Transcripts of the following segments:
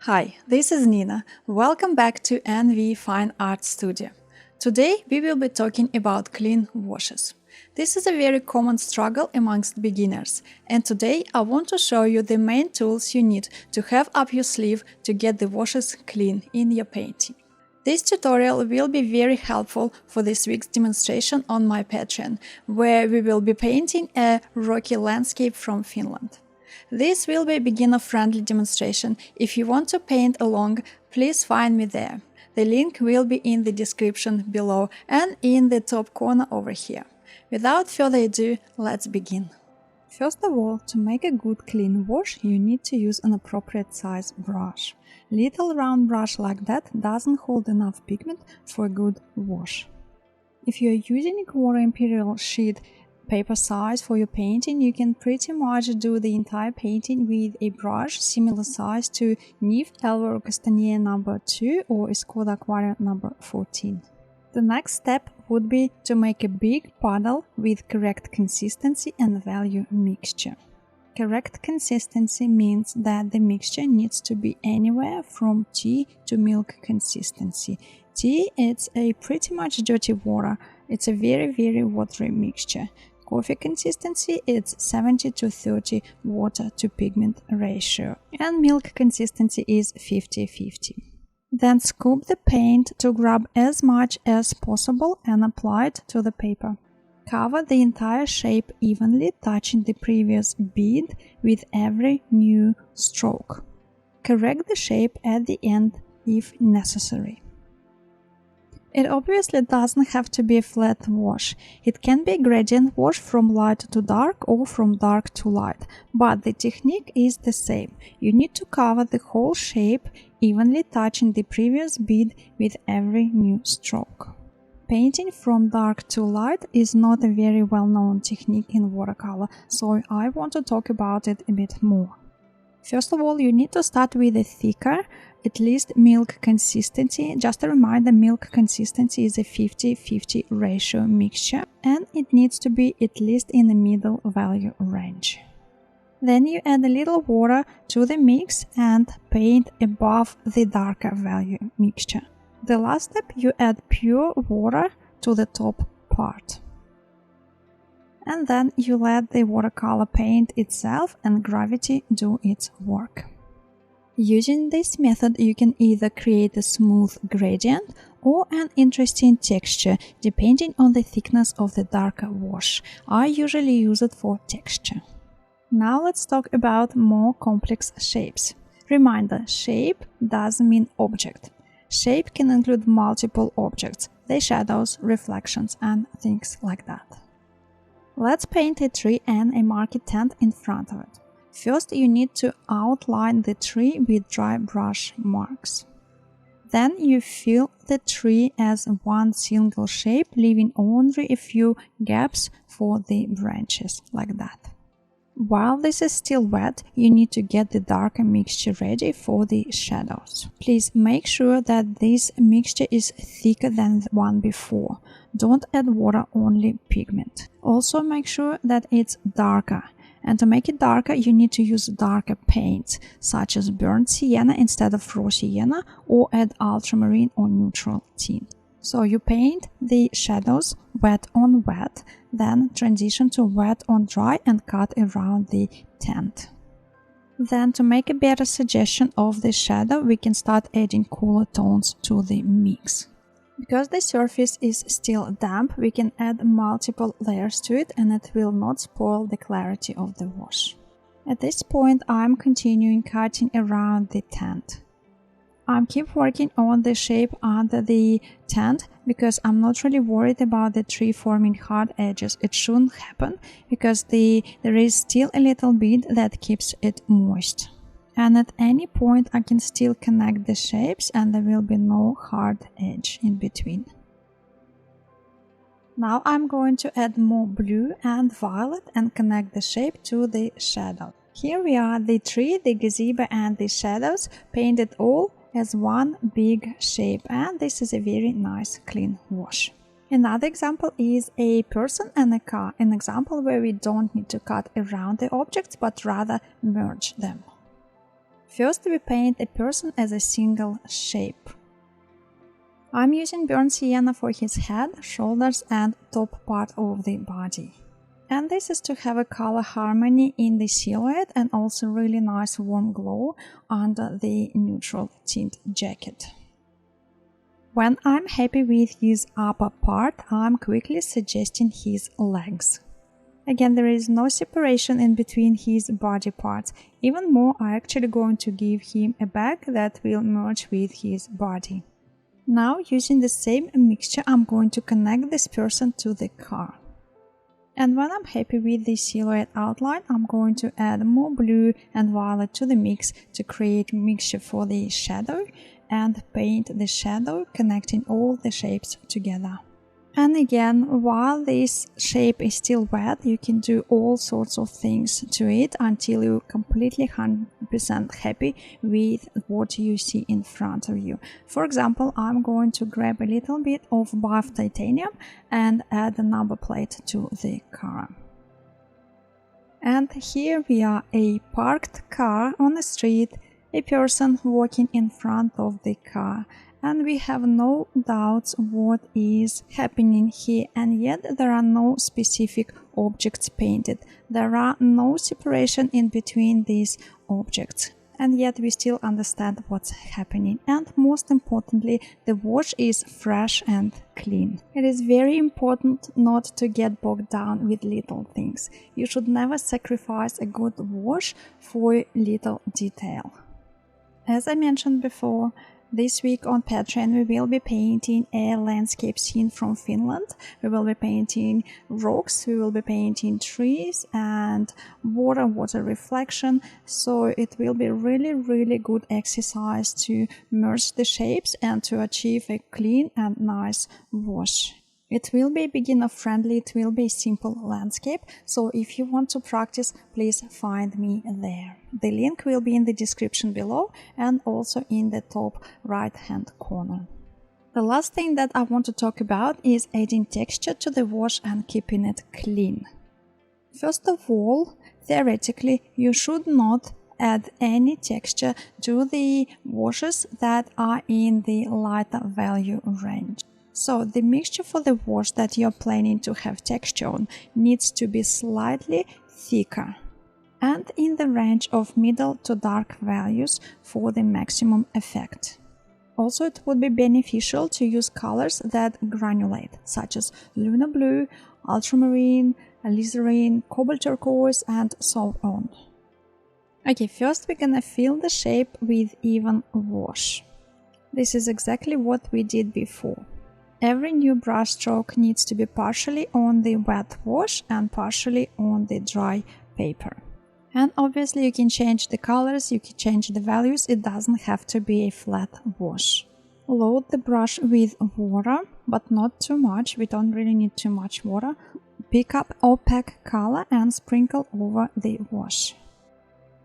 Hi, this is Nina. Welcome back to NVfineARTstudio. Today we will be talking about clean washes. This is a very common struggle amongst beginners, and today I want to show you the main tools you need to have up your sleeve to get the washes clean in your painting. This tutorial will be very helpful for this week's demonstration on my Patreon, where we will be painting a rocky landscape from Finland. This will be a beginner-friendly demonstration. If you want to paint along, please find me there. The link will be in the description below and in the top corner over here. Without further ado, let's begin. First of all, to make a good clean wash, you need to use an appropriate size brush. Little round brush like that doesn't hold enough pigment for a good wash. If you're using a quarter imperial sheet paper size for your painting, you can pretty much do the entire painting with a brush similar size to NVfineARTstudio Elvor Castanier number 2 or Escoda Aquarel number 14. The next step would be to make a big puddle with correct consistency and value mixture. Correct consistency means that the mixture needs to be anywhere from tea to milk consistency. Tea, it's a pretty much dirty water. It's a very watery mixture. Coffee consistency, it's 70 to 30 water to pigment ratio, and milk consistency is 50-50. Then scoop the paint to grab as much as possible and apply it to the paper. Cover the entire shape evenly, touching the previous bead with every new stroke. Correct the shape at the end if necessary. It obviously doesn't have to be a flat wash. It can be a gradient wash from light to dark or from dark to light, but the technique is the same. You need to cover the whole shape, evenly touching the previous bead with every new stroke. Painting from dark to light is not a very well-known technique in watercolor, so I want to talk about it a bit more. First of all, you need to start with a thicker, at least milk consistency. Just a reminder, milk consistency is a 50-50 ratio mixture, and it needs to be at least in the middle value range. Then you add a little water to the mix and paint above the darker value mixture. The last step, you add pure water to the top part. And then you let the watercolor paint itself and gravity do its work. Using this method, you can either create a smooth gradient or an interesting texture depending on the thickness of the darker wash. I usually use it for texture. Now let's talk about more complex shapes. Reminder, shape doesn't mean object. Shape can include multiple objects, the shadows, reflections, and things like that. Let's paint a tree and a market tent in front of it. First, you need to outline the tree with dry brush marks. Then you fill the tree as one single shape, leaving only a few gaps for the branches, like that. While this is still wet, you need to get the darker mixture ready for the shadows. Please make sure that this mixture is thicker than the one before. Don't add water, only pigment. Also make sure that it's darker. And to make it darker, you need to use darker paints, such as burnt sienna instead of raw sienna, or add ultramarine or neutral tint. So you paint the shadows wet on wet, then transition to wet on dry and cut around the tent. Then, to make a better suggestion of the shadow, we can start adding cooler tones to the mix. Because the surface is still damp, we can add multiple layers to it and it will not spoil the clarity of the wash. At this point, I'm continuing cutting around the tent. I keep working on the shape under the tent because I'm not really worried about the tree forming hard edges. It shouldn't happen because there is still a little bit that keeps it moist. And at any point I can still connect the shapes and there will be no hard edge in between. Now I'm going to add more blue and violet and connect the shape to the shadow. Here we are, the tree, the gazebo and the shadows painted all as one big shape, and this is a very nice clean wash. Another example is a person and a car, an example where we don't need to cut around the objects but rather merge them. First, we paint a person as a single shape. I'm using burnt sienna for his head, shoulders and top part of the body. And this is to have a color harmony in the silhouette and also really nice warm glow under the neutral tint jacket. When I'm happy with his upper part, I'm quickly suggesting his legs. Again, there is no separation in between his body parts. Even more, I'm actually going to give him a back that will merge with his body. Now, using the same mixture, I'm going to connect this person to the car. And when I'm happy with the silhouette outline, I'm going to add more blue and violet to the mix to create mixture for the shadow and paint the shadow, connecting all the shapes together. And again, while this shape is still wet, you can do all sorts of things to it until you're completely 100% happy with what you see in front of you. For example, I'm going to grab a little bit of buff titanium and add the number plate to the car. And here we are, a parked car on the street, a person walking in front of the car. And we have no doubts what is happening here, and yet there are no specific objects painted. There are no separation in between these objects, and yet we still understand what's happening. And most importantly, the wash is fresh and clean. It is very important not to get bogged down with little things. You should never sacrifice a good wash for little detail. As I mentioned before, this week on Patreon we will be painting a landscape scene from Finland. We will be painting rocks, we will be painting trees and water reflection. So it will be really good exercise to merge the shapes and to achieve a clean and nice wash. It will be beginner friendly, it will be a simple landscape, so if you want to practice, please find me there. The link will be in the description below and also in the top right hand corner. The last thing that I want to talk about is adding texture to the wash and keeping it clean. First of all, theoretically, you should not add any texture to the washes that are in the lighter value range. So the mixture for the wash that you're planning to have texture on needs to be slightly thicker and in the range of middle to dark values for the maximum effect. Also, it would be beneficial to use colors that granulate, such as lunar blue, ultramarine, alizarin, cobalt turquoise, and so on. Okay, first we're gonna fill the shape with even wash. This is exactly what we did before. Every new brush stroke needs to be partially on the wet wash and partially on the dry paper. And obviously you can change the colors, you can change the values, it doesn't have to be a flat wash. Load the brush with water, but not too much, we don't really need too much water. Pick up opaque color and sprinkle over the wash.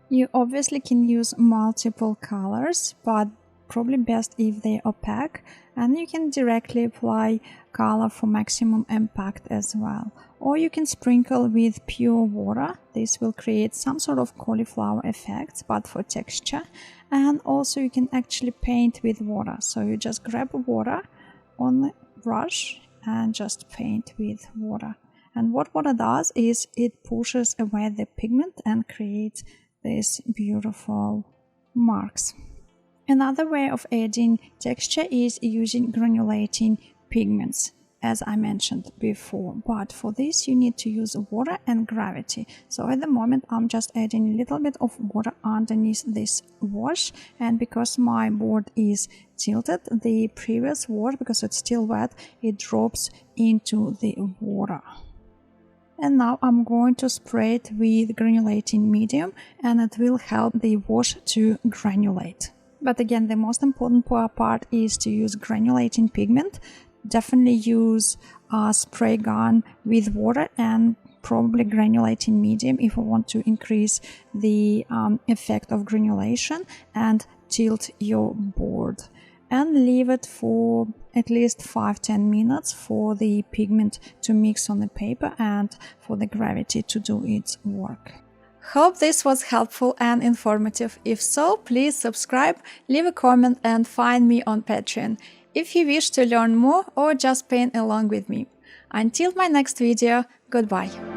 You obviously can use multiple colors, but probably best if they're opaque, and you can directly apply color for maximum impact as well. Or you can sprinkle with pure water. This will create some sort of cauliflower effect, but for texture. And also you can actually paint with water. So you just grab water on the brush and just paint with water. And what water does is it pushes away the pigment and creates these beautiful marks. Another way of adding texture is using granulating pigments, as I mentioned before. But for this you need to use water and gravity. So at the moment I'm just adding a little bit of water underneath this wash, and because my board is tilted, the previous water, because it's still wet, it drops into the water. And now I'm going to spray it with granulating medium, and it will help the wash to granulate. But again, the most important part is to use granulating pigment. Definitely use a spray gun with water and probably granulating medium if you want to increase the effect of granulation, and tilt your board. And leave it for at least 5-10 minutes for the pigment to mix on the paper and for the gravity to do its work. Hope this was helpful and informative. If so, please subscribe, leave a comment and find me on Patreon if you wish to learn more or just paint along with me. Until my next video, goodbye!